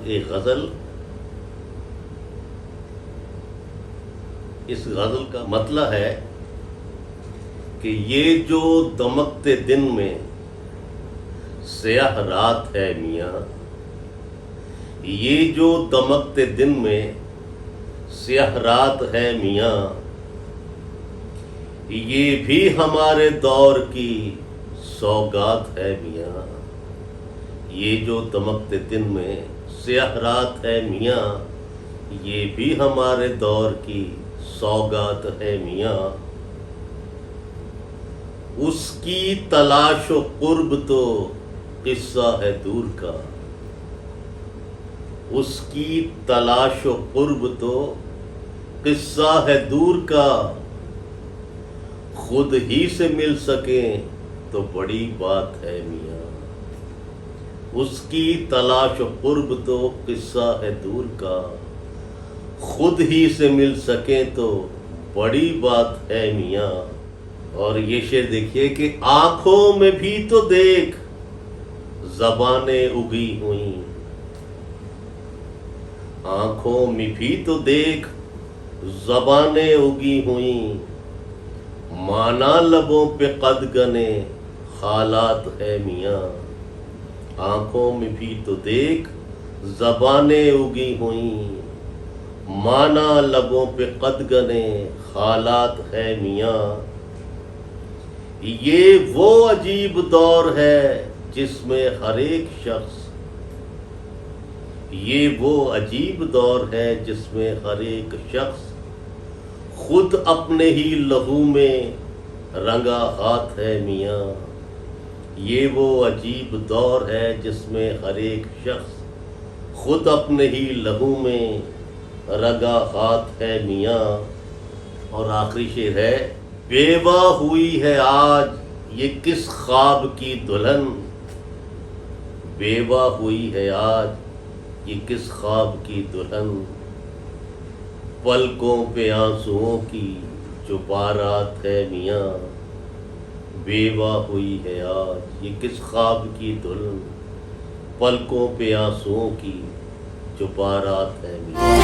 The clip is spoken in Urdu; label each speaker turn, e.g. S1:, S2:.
S1: ایک غزل. اس غزل کا مطلب ہے کہ یہ جو دمکتے دن میں سیاہ رات ہے میاں، یہ جو دمکتے دن میں سیاہ رات ہے میاں، یہ بھی ہمارے دور کی سوگات ہے میاں. یہ جو دمکتے دن میں سیاہ رات ہے میاں، یہ بھی ہمارے دور کی سوگات ہے میاں. اس کی تلاش و قرب تو قصہ ہے دور کا، اس کی تلاش و قرب تو قصہ ہے دور کا. خود ہی سے مل سکیں تو بڑی بات ہے میاں. اس کی تلاش و قرب تو قصہ ہے دور کا، خود ہی سے مل سکیں تو بڑی بات ہے میاں. اور یہ شعر دیکھیے کہ آنکھوں میں بھی تو دیکھ زبانیں اگی ہوئیں، آنکھوں میں بھی تو دیکھ زبانیں اگی ہوئیں، مانا لبوں پہ قد گنے حالات ہے میاں. آنکھوں میں بھی تو دیکھ زبانیں اگی ہوئیں، مانا لبوں پہ قد گنے حالات ہے میاں. یہ وہ عجیب دور ہے جس میں ہر ایک شخص، یہ وہ عجیب دور ہے جس میں ہر ایک شخص خود اپنے ہی لہو میں رنگا ہاتھ ہے میاں. یہ وہ عجیب دور ہے جس میں ہر ایک شخص خود اپنے ہی لہو میں رنگا ہاتھ ہے میاں. اور آخری شعر ہے، بیوہ ہوئی ہے آج یہ کس خواب کی دلہن، بیوہ ہوئی ہے آج یہ کس خواب کی دلہن، پلکوں پہ آنسوؤں کی جو بارات ہے میاں. بیوہ ہوئی ہے آج یہ کس خواب کی دلہن، پلکوں پہ آنسوؤں کی جو بارات ہے میاں.